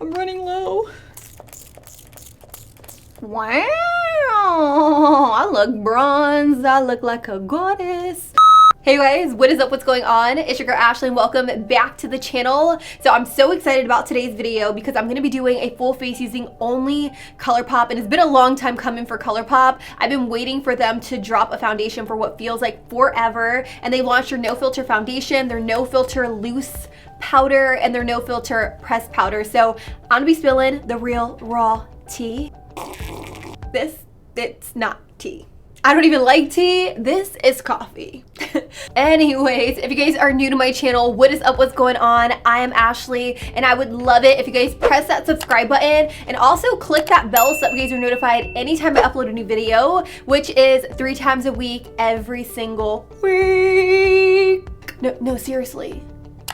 I'm running low. Wow, I look bronzed. I look like a goddess. Hey guys, what is up? What's going on? It's your girl Ashley and welcome back to the channel. So I'm so excited about today's video because I'm going to be doing a full face using only ColourPop, and it's been a long time coming for ColourPop. I've been waiting for them to drop a foundation for what feels like forever, and they launched their no filter foundation, their no filter loose powder, and their no filter pressed powder. So I'm gonna be spilling the real raw tea. It's not tea. I don't even like tea. This is coffee. Anyways, if you guys are new to my channel, what is up? What's going on? I am Ashley, and I would love it if you guys press that subscribe button and also click that bell so that you guys are notified anytime I upload a new video, which is 3 times a week, every single week. No, seriously.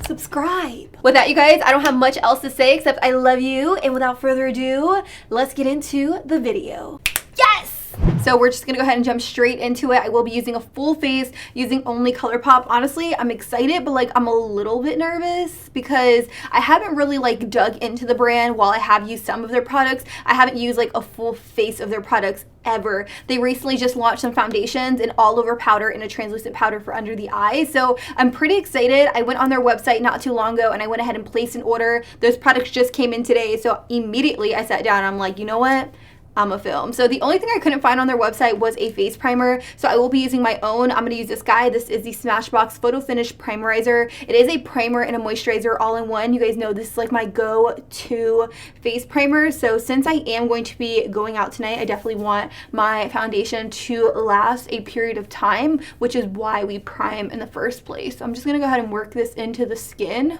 Subscribe. With that, you guys, I don't have much else to say except I love you, and without further ado, let's get into the video. Yes! So we're just gonna go ahead and jump straight into it. I will be using a full face using only ColourPop. Honestly, I'm excited, but like I'm a little bit nervous because I haven't really like dug into the brand. While I have used some of their products, I haven't used like a full face of their products ever. They recently just launched some foundations, an all over powder and a translucent powder for under the eyes. So I'm pretty excited. I went on their website not too long ago and I went ahead and placed an order. Those products just came in today. So immediately I sat down and I'm like, you know what? I'm a film. So the only thing I couldn't find on their website was a face primer. So I will be using my own. I'm going to use this guy. This is the SMASHBOX Photo Finish Primerizer. It is a primer and a moisturizer all in one. You guys know this is like my go-to face primer. So since I am going to be going out tonight, I definitely want my foundation to last a period of time, which is why we prime in the first place. So I'm just going to go ahead and work this into the skin.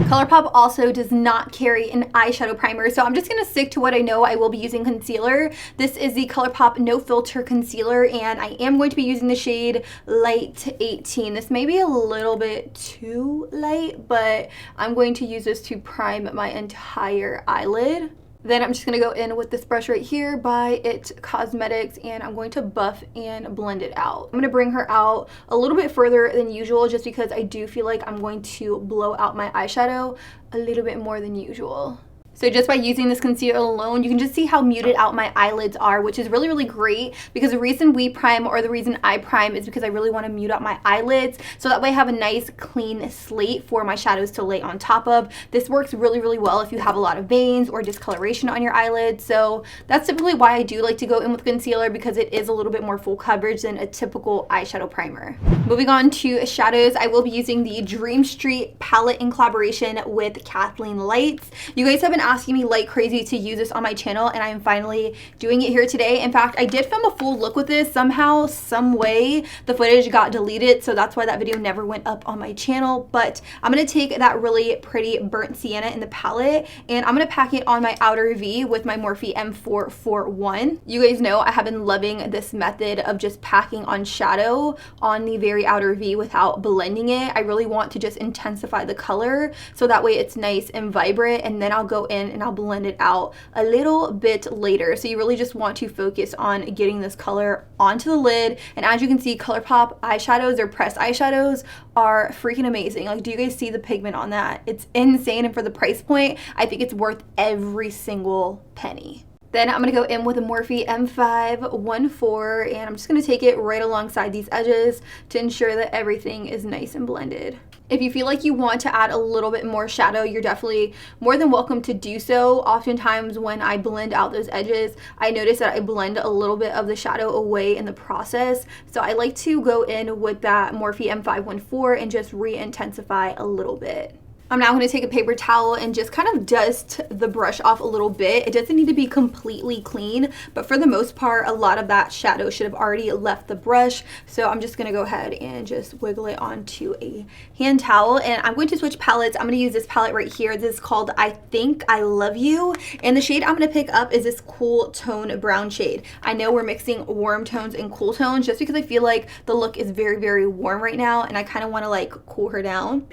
ColourPop also does not carry an eyeshadow primer, so I'm just going to stick to what I know. I will be using concealer. This is the ColourPop No Filter Concealer, and I am going to be using the shade Light 18. This may be a little bit too light, but I'm going to use this to prime my entire eyelid. Then I'm just going to go in with this brush right here by It Cosmetics, and I'm going to buff and blend it out. I'm going to bring her out a little bit further than usual just because I do feel like I'm going to blow out my eyeshadow a little bit more than usual. So just by using this concealer alone, you can just see how muted out my eyelids are, which is really, really great because the reason we prime, or the reason I prime, is because I really want to mute out my eyelids so that way I have a nice clean slate for my shadows to lay on top of. This works really, really well if you have a lot of veins or discoloration on your eyelids. So that's typically why I do like to go in with concealer, because it is a little bit more full coverage than a typical eyeshadow primer. Moving on to shadows, I will be using the Dream Street palette in collaboration with Kathleen Lights. You guys have been asking me like crazy to use this on my channel, and I am finally doing it here today. In fact, I did film a full look with this. Somehow, some way, the footage got deleted, so that's why that video never went up on my channel. But I'm going to take that really pretty burnt sienna in the palette, and I'm going to pack it on my outer V with my Morphe M441. You guys know I have been loving this method of just packing on shadow on the very outer V without blending it. I really want to just intensify the color so that way it's nice and vibrant, and then I'll go in and I'll blend it out a little bit later. So you really just want to focus on getting this color onto the lid. And as you can see, ColourPop eyeshadows or pressed eyeshadows are freaking amazing. Like, do you guys see the pigment on that? It's insane, and for the price point, I think it's worth every single penny. Then I'm going to go in with a Morphe M514, and I'm just going to take it right alongside these edges to ensure that everything is nice and blended. If you feel like you want to add a little bit more shadow, you're definitely more than welcome to do so. Oftentimes when I blend out those edges, I notice that I blend a little bit of the shadow away in the process. So I like to go in with that Morphe M514 and just re-intensify a little bit. I'm now going to take a paper towel and just kind of dust the brush off a little bit. It doesn't need to be completely clean, but for the most part, a lot of that shadow should have already left the brush. So I'm just going to go ahead and just wiggle it onto a hand towel. And I'm going to switch palettes. I'm going to use this palette right here. This is called I Think I Love You. And the shade I'm going to pick up is this cool tone brown shade. I know we're mixing warm tones and cool tones just because I feel like the look is very, very warm right now. And I kind of want to like cool her down.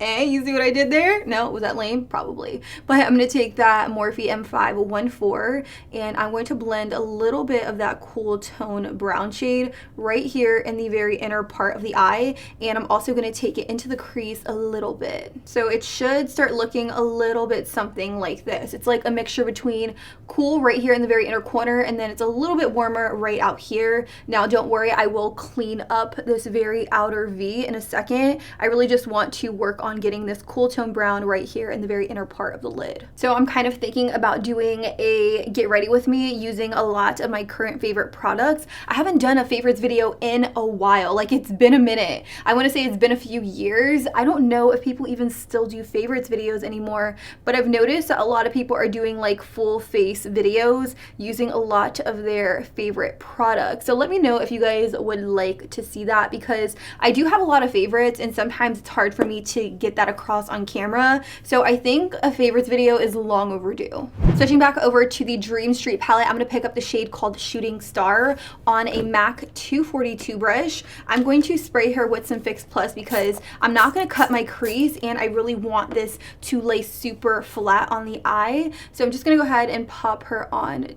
Hey, You see what I did there? No, was that lame? Probably. But I'm going to take that Morphe M514 and I'm going to blend a little bit of that cool tone brown shade right here in the very inner part of the eye, and I'm also going to take it into the crease a little bit. So it should start looking a little bit something like this. It's like a mixture between cool right here in the very inner corner, and then it's a little bit warmer right out here. Now don't worry, I will clean up this very outer V in a second. I really just want to work on getting this cool tone brown right here in the very inner part of the lid. So I'm kind of thinking about doing a get ready with me using a lot of my current favorite products. I haven't done a favorites video in a while, like it's been a minute. I want to say it's been a few years. I don't know if people even still do favorites videos anymore, but I've noticed that a lot of people are doing like full face videos using a lot of their favorite products. So let me know if you guys would like to see that, because I do have a lot of favorites and sometimes it's hard for me to get that across on camera. So I think a favorites video is long overdue. Switching back over to the Dream Street palette, I'm going to pick up the shade called Shooting Star on a MAC 242 brush. I'm going to spray her with some Fix Plus because I'm not going to cut my crease and I really want this to lay super flat on the eye. So I'm just going to go ahead and pop her on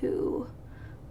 to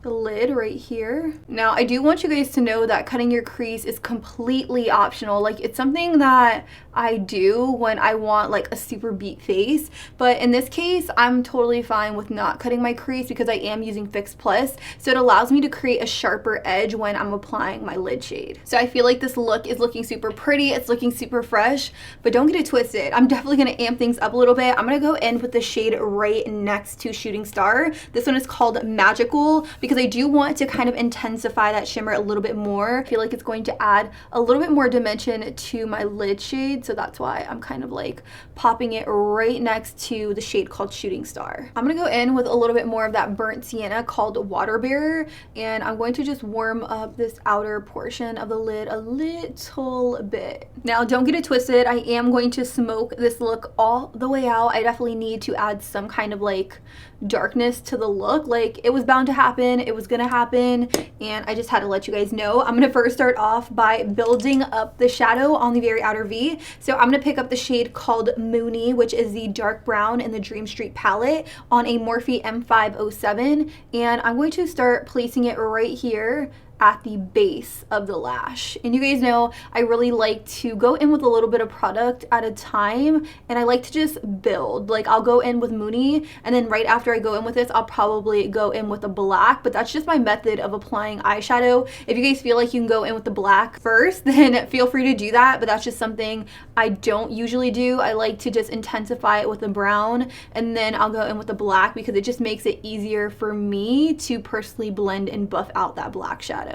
the lid right here. Now I do want you guys to know that cutting your crease is completely optional. Like it's something that I do when I want like a super beat face, but in this case I'm totally fine with not cutting my crease because I am using Fix Plus, so it allows me to create a sharper edge when I'm applying my lid shade. So I feel like this look is looking super pretty, it's looking super fresh, but don't get it twisted. I'm definitely going to amp things up a little bit. I'm going to go in with the shade right next to Shooting Star. This one is called Magical because I do want to kind of intensify that shimmer a little bit more. I feel like it's going to add a little bit more dimension to my lid shade, so that's why I'm kind of like popping it right next to the shade called Shooting Star. I'm gonna go in with a little bit more of that burnt sienna called Water Bearer, and I'm going to just warm up this outer portion of the lid a little bit. Now don't get it twisted, I am going to smoke this look all the way out. I definitely need to add some kind of like darkness to the look. Like it was bound to happen, it was gonna happen, and I just had to let you guys know. I'm gonna first start off by building up the shadow on the very outer V. So I'm gonna pick up the shade called Moony, which is the dark brown in the Dream Street palette on a Morphe M507, and I'm going to start placing it right here at the base of the lash. And you guys know I really like to go in with a little bit of product at a time, and I like to just build. Like I'll go in with Moony, and then right after I go in with this I'll probably go in with a black, but that's just my method of applying eyeshadow. If you guys feel like you can go in with the black first, then feel free to do that, but that's just something I don't usually do. I like to just intensify it with the brown, and then I'll go in with the black because it just makes it easier for me to personally blend and buff out that black shadow.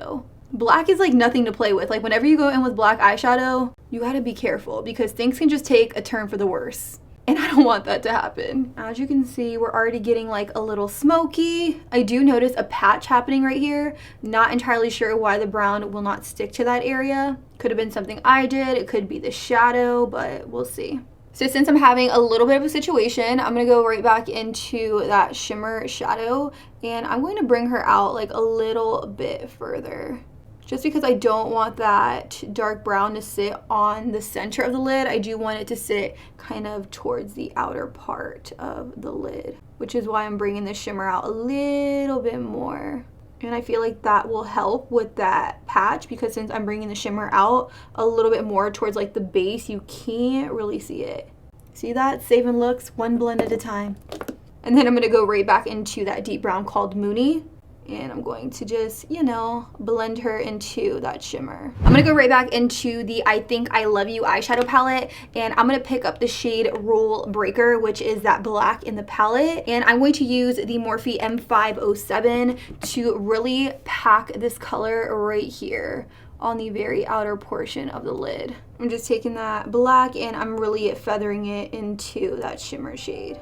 Black is like nothing to play with. Like whenever you go in with black eyeshadow, you gotta be careful because things can just take a turn for the worse. And I don't want that to happen. As you can see, we're already getting like a little smoky. I do notice a patch happening right here. Not entirely sure why the brown will not stick to that area. Could have been something I did. It could be the shadow, but we'll see. So since I'm having a little bit of a situation, I'm going to go right back into that shimmer shadow, and I'm going to bring her out like a little bit further. Just because I don't want that dark brown to sit on the center of the lid, I do want it to sit kind of towards the outer part of the lid, which is why I'm bringing the shimmer out a little bit more. And I feel like that will help with that patch because since I'm bringing the shimmer out a little bit more towards like the base, you can't really see it. See that? Saving looks one blend at a time. And then I'm going to go right back into that deep brown called Moony. And I'm going to just, you know, blend her into that shimmer. I'm going to go right back into the I Think I Love You eyeshadow palette, and I'm going to pick up the shade Rule Breaker, which is that black in the palette. And I'm going to use the Morphe M507 to really pack this color right here on the very outer portion of the lid. I'm just taking that black and I'm really feathering it into that shimmer shade.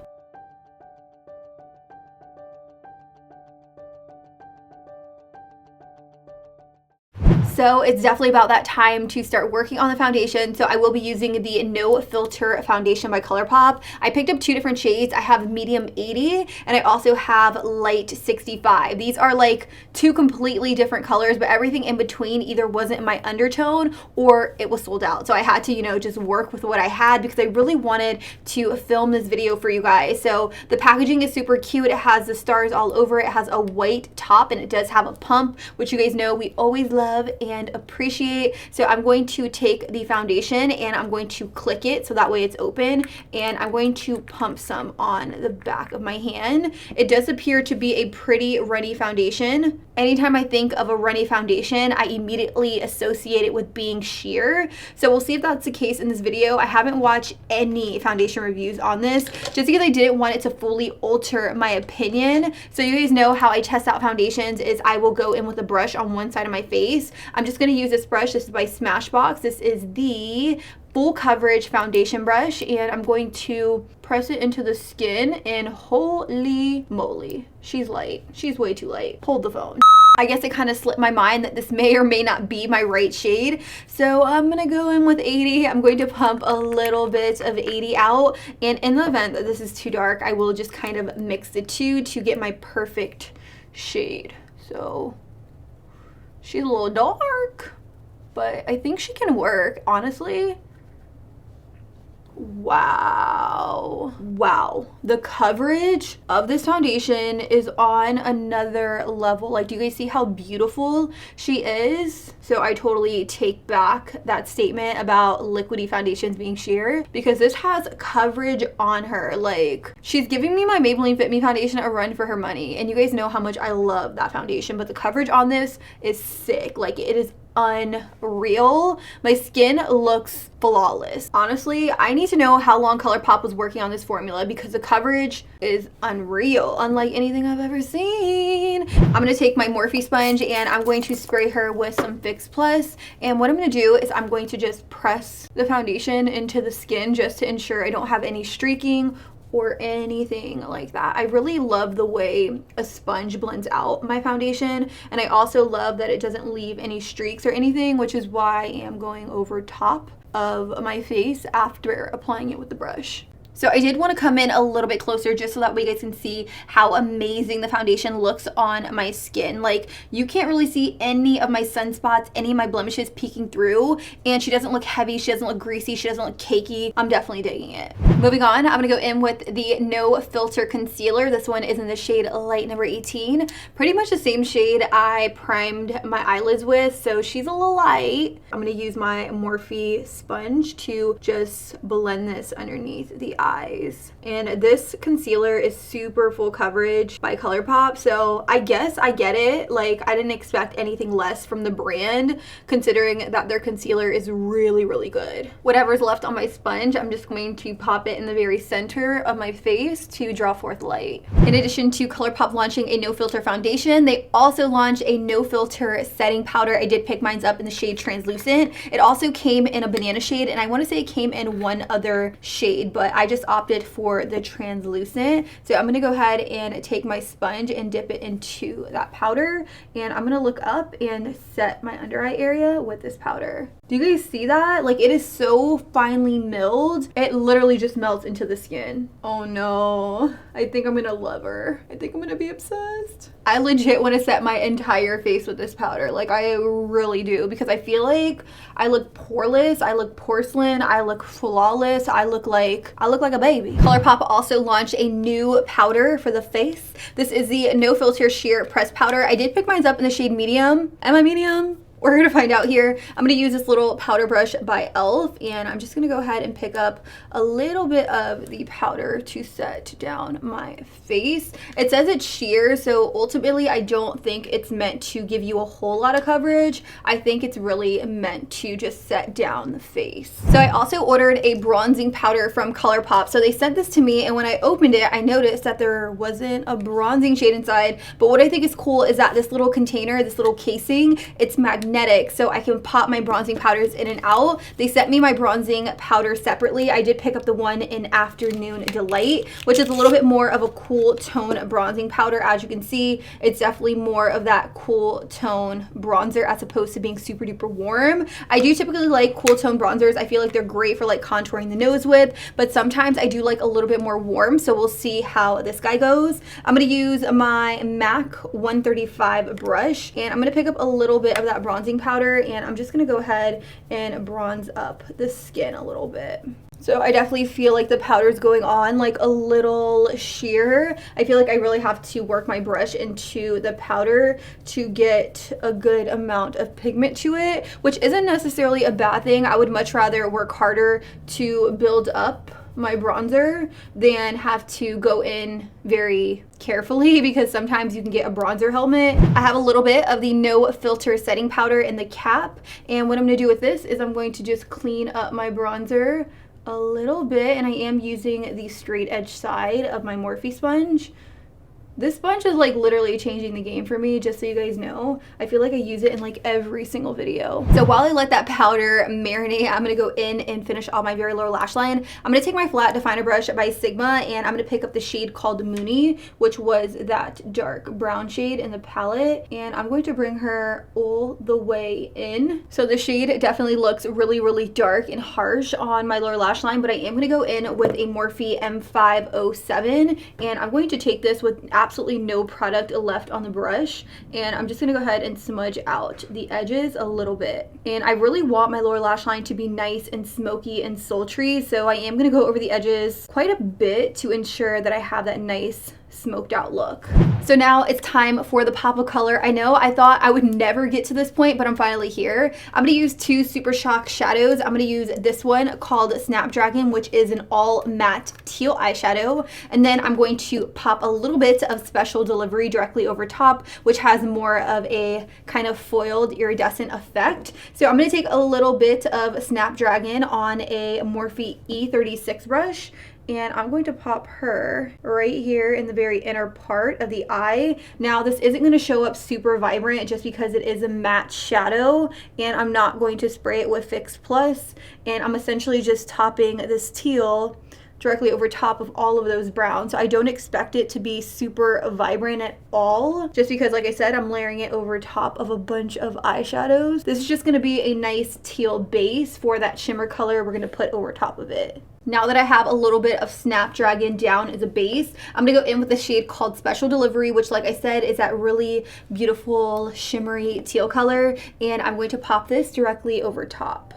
So it's definitely about that time to start working on the foundation. So I will be using the No Filter Foundation by ColourPop. I picked up 2 different shades. I have medium 80 and I also have light 65. These are like 2 completely different colors, but everything in between either wasn't in my undertone or it was sold out. So I had to, you know, just work with what I had because I really wanted to film this video for you guys. So the packaging is super cute. It has the stars all over it. It has a white top and it does have a pump, which you guys know we always love and appreciate. So I'm going to take the foundation and I'm going to click it so that way it's open, and I'm going to pump some on the back of my hand. It does appear to be a pretty runny foundation. Anytime I think of a runny foundation, I immediately associate it with being sheer. So we'll see if that's the case in this video. I haven't watched any foundation reviews on this just because I didn't want it to fully alter my opinion. So you guys know how I test out foundations is I will go in with a brush on one side of my face. I'm just going to use this brush. This is by SMASHBOX. This is the full coverage foundation brush, and I'm going to press it into the skin, and holy moly, she's light. She's way too light. Hold the phone. I guess it kind of slipped my mind that this may or may not be my right shade. So I'm gonna go in with 80. I'm going to pump a little bit of 80 out, and in the event that this is too dark, I will just kind of mix the two to get my perfect shade. So she's a little dark, but I think she can work, honestly. Wow. The coverage of this foundation is on another level. Like, do you guys see how beautiful she is? So I totally take back that statement about liquidy foundations being sheer, because this has coverage on her. Like, she's giving me my Maybelline Fit Me foundation a run for her money, and you guys know how much I love that foundation, but the coverage on this is sick. Like, it is unreal. My skin looks flawless. Honestly, I need to know how long ColourPop was working on this formula because the coverage is unreal, unlike anything I've ever seen. I'm gonna take my Morphe sponge and I'm going to spray her with some Fix Plus, and what I'm gonna do is I'm going to just press the foundation into the skin just to ensure I don't have any streaking or anything like that. I really love the way a sponge blends out my foundation, and I also love that it doesn't leave any streaks or anything, which is why I am going over top of my face after applying it with the brush. So I did want to come in a little bit closer just so that way you guys can see how amazing the foundation looks on my skin. Like, you can't really see any of my sunspots, any of my blemishes peeking through, and she doesn't look heavy, she doesn't look greasy, she doesn't look cakey. I'm definitely digging it. Moving on, I'm going to go in with the No Filter Concealer. This one is in the shade Light number 18. Pretty much the same shade I primed my eyelids with, so she's a little light. I'm going to use my Morphe sponge to just blend this underneath the eyes. And this concealer is super full coverage by ColourPop, so I guess I get it. Like, I didn't expect anything less from the brand, considering that their concealer is really, really good. Whatever's left on my sponge, I'm just going to pop it in the very center of my face to draw forth light. In addition to ColourPop launching a no filter foundation, they also launched a no filter setting powder. I did pick mine up in the shade Translucent. It also came in a banana shade, and I want to say it came in one other shade, but I just opted for the Translucent. So I'm going to go ahead and take my sponge and dip it into that powder, and I'm going to look up and set my under eye area with this powder. Do you guys see that? Like, it is so finely milled. It literally just melts into the skin. Oh no. I think I'm gonna love her. I think I'm gonna be obsessed. I legit want to set my entire face with this powder. Like, I really do, because I feel like I look poreless, I look porcelain, I look flawless, I look like a baby. ColourPop also launched a new powder for the face. This is the No Filter Sheer Press Powder. I did pick mine up in the shade Medium. Am I medium? We're gonna find out here. I'm gonna use this little powder brush by e.l.f. and I'm just gonna go ahead and pick up a little bit of the powder to set down my face. It says it's sheer, so ultimately I don't think it's meant to give you a whole lot of coverage. I think it's really meant to just set down the face. So I also ordered a bronzing powder from ColourPop. So they sent this to me, and when I opened it, I noticed that there wasn't a bronzing shade inside. But what I think is cool is that this little container, this little casing, it's magnetic. magnetic, so I can pop my bronzing powders in and out. They sent me my bronzing powder separately. I did pick up the one in Afternoon Delight, which is a little bit more of a cool tone bronzing powder. As you can see, it's definitely more of that cool tone bronzer as opposed to being super duper warm. I do typically like cool tone bronzers. I feel like they're great for like contouring the nose with, but sometimes I do like a little bit more warm, so we'll see how this guy goes. I'm going to use my MAC 135 brush, and I'm going to pick up a little bit of that bronzing powder, and I'm just going to go ahead and bronze up the skin a little bit. So I definitely feel like the powder's going on like a little sheer. I feel like I really have to work my brush into the powder to get a good amount of pigment to it, which isn't necessarily a bad thing. I would much rather work harder to build up my bronzer than have to go in very carefully, because sometimes you can get a bronzer helmet. I have a little bit of the No Filter setting powder in the cap, and what I'm going to do with this is I'm going to just clean up my bronzer a little bit, and I am using the straight edge side of my Morphe sponge. This sponge is like literally changing the game for me, just so you guys know. I feel like I use it in like every single video. So while I let that powder marinate, I'm gonna go in and finish off my very lower lash line. I'm gonna take my flat definer brush by Sigma, and I'm gonna pick up the shade called Moony, which was that dark brown shade in the palette, and I'm going to bring her all the way in. So the shade definitely looks really, really dark and harsh on my lower lash line, but I am gonna go in with a Morphe M507, and I'm going to take this with absolutely no product left on the brush, and I'm just gonna go ahead and smudge out the edges a little bit. And I really want my lower lash line to be nice and smoky and sultry, so I am gonna go over the edges quite a bit to ensure that I have that nice smoked out look. So now it's time for the pop of color. I know I thought I would never get to this point, but I'm finally here. I'm gonna use two Super Shock shadows. I'm gonna use this one called Snapdragon, which is an all matte teal eyeshadow, and then I'm going to pop a little bit of Special Delivery directly over top, which has more of a kind of foiled iridescent effect. So I'm gonna take a little bit of Snapdragon on a Morphe E36 brush, and I'm going to pop her right here in the very inner part of the eye. Now this isn't going to show up super vibrant just because it is a matte shadow, and I'm not going to spray it with Fix Plus, and I'm essentially just topping this teal directly over top of all of those browns. So I don't expect it to be super vibrant at all, just because, like I said, I'm layering it over top of a bunch of eyeshadows. This is just gonna be a nice teal base for that shimmer color we're gonna put over top of it. Now that I have a little bit of Snapdragon down as a base, I'm gonna go in with the shade called Special Delivery, which, like I said, is that really beautiful shimmery teal color, and I'm going to pop this directly over top.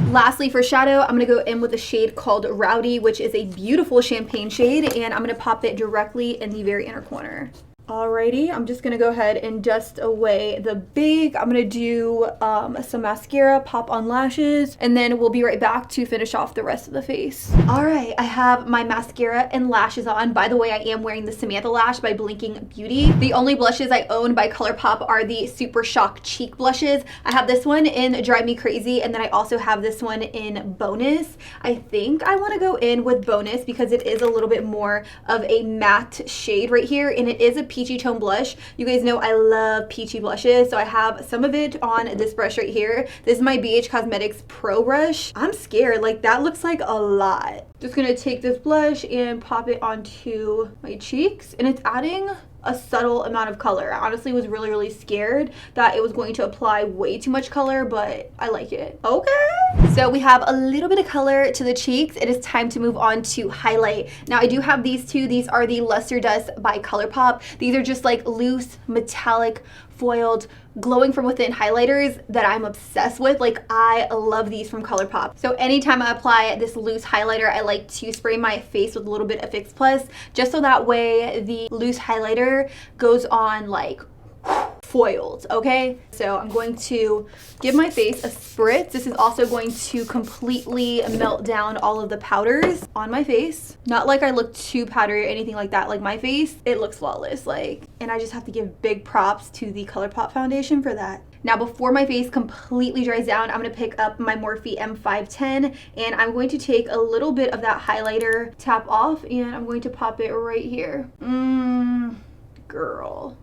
Lastly, for shadow, I'm going to go in with a shade called Rowdy, which is a beautiful champagne shade, and I'm going to pop it directly in the very inner corner. Alrighty, I'm just gonna go ahead and dust away the big. I'm gonna do some mascara, pop on lashes, and then we'll be right back to finish off the rest of the face. Alright, I have my mascara and lashes on. By the way, I am wearing the Samantha Lash by Blinking Beauty. The only blushes I own by ColourPop are the Super Shock Cheek blushes. I have this one in Drive Me Crazy, and then I also have this one in Bonus. I think I want to go in with Bonus because it is a little bit more of a matte shade right here, and it is a peachy tone blush. You guys know I love peachy blushes, so I have some of it on this brush right here. This is my BH Cosmetics Pro brush. I'm scared, like that looks like a lot. Just gonna take this blush and pop it onto my cheeks, and it's adding a subtle amount of color. I honestly was really, really scared that it was going to apply way too much color, but I like it. Okay. So we have a little bit of color to the cheeks. It is time to move on to highlight. Now I do have these two. These are the Luster Dust by ColourPop. These are just like loose, metallic, foiled, glowing from within highlighters that I'm obsessed with. Like, I love these from ColourPop. So anytime I apply this loose highlighter, I like to spray my face with a little bit of Fix Plus, just so that way the loose highlighter goes on like foiled, okay? So I'm going to give my face a spritz. This is also going to completely melt down all of the powders on my face. Not like I look too powdery or anything like that. Like, my face, it looks flawless. Like, and I just have to give big props to the ColourPop foundation for that. Now, before my face completely dries down, I'm gonna pick up my Morphe M510, and I'm going to take a little bit of that highlighter, tap off, and I'm going to pop it right here. Girl.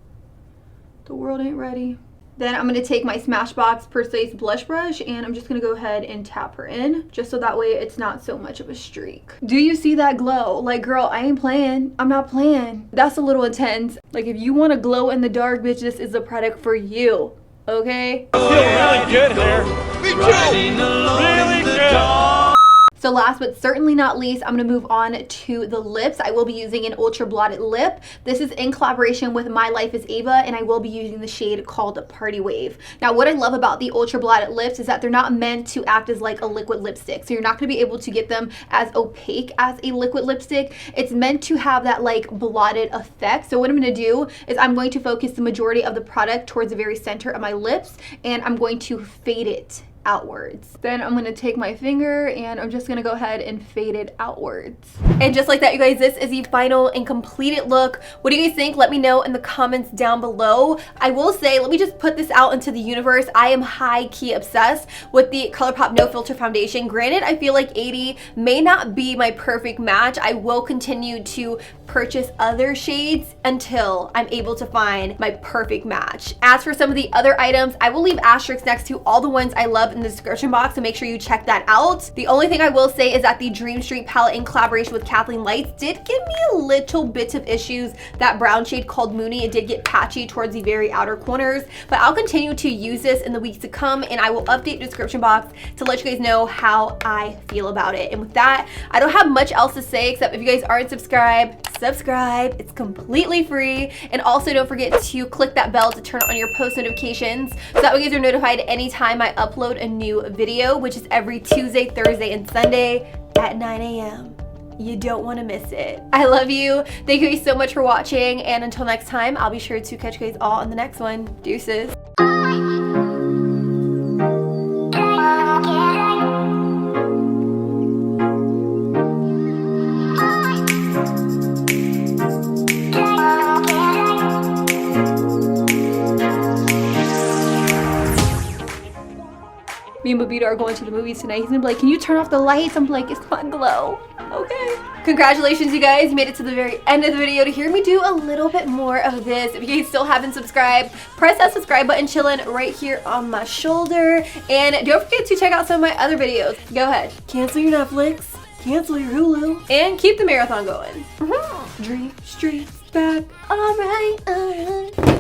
The world ain't ready. Then I'm going to take my Smashbox Precise blush brush and I'm just going to go ahead and tap her in just so that way it's not so much of a streak. Do you see that glow? Like, girl, I ain't playing. I'm not playing. That's a little intense. Like, if you want to glow in the dark, bitch, this is the product for you. Okay? I feel really good here. Me too. Really good. So last but certainly not least, I'm going to move on to the lips. I will be using an ultra blotted lip. This is in collaboration with My Life is Ava, and I will be using the shade called Party Wave. Now, what I love about the ultra blotted lips is that they're not meant to act as like a liquid lipstick. So you're not going to be able to get them as opaque as a liquid lipstick. It's meant to have that like blotted effect. So what I'm going to do is I'm going to focus the majority of the product towards the very center of my lips, and I'm going to fade it outwards. Then I'm going to take my finger and I'm just going to go ahead and fade it outwards. And just like that, you guys, this is the final and completed look. What do you guys think? Let me know in the comments down below. I will say, let me just put this out into the universe. I am high-key obsessed with the ColourPop No Filter Foundation. Granted, I feel like 80 may not be my perfect match. I will continue to purchase other shades until I'm able to find my perfect match. As for some of the other items, I will leave asterisks next to all the ones I love in the description box, so make sure you check that out. The only thing I will say is that the Dream Street palette in collaboration with Kathleen Lights did give me a little bit of issues. That brown shade called Mooney, it did get patchy towards the very outer corners, but I'll continue to use this in the weeks to come, and I will update the description box to let you guys know how I feel about it. And with that, I don't have much else to say except if you guys aren't subscribed, subscribe. It's completely free. And also don't forget to click that bell to turn on your post notifications so that way you guys are notified anytime I upload a new video, which is every Tuesday, Thursday, and Sunday at 9 a.m. You don't want to miss it. I love you. Thank you guys so much for watching, and until next time, I'll be sure to catch you guys all in the next one. Deuces. Me and Babita are going to the movies tonight. He's gonna be like, can you turn off the lights? I'm like, it's my glow. Okay. Congratulations, you guys. You made it to the very end of the video to hear me do a little bit more of this. If you guys still haven't subscribed, press that subscribe button chilling right here on my shoulder. And don't forget to check out some of my other videos. Go ahead. Cancel your Netflix. Cancel your Hulu. And keep the marathon going. Dream Street's back. Alright, alright.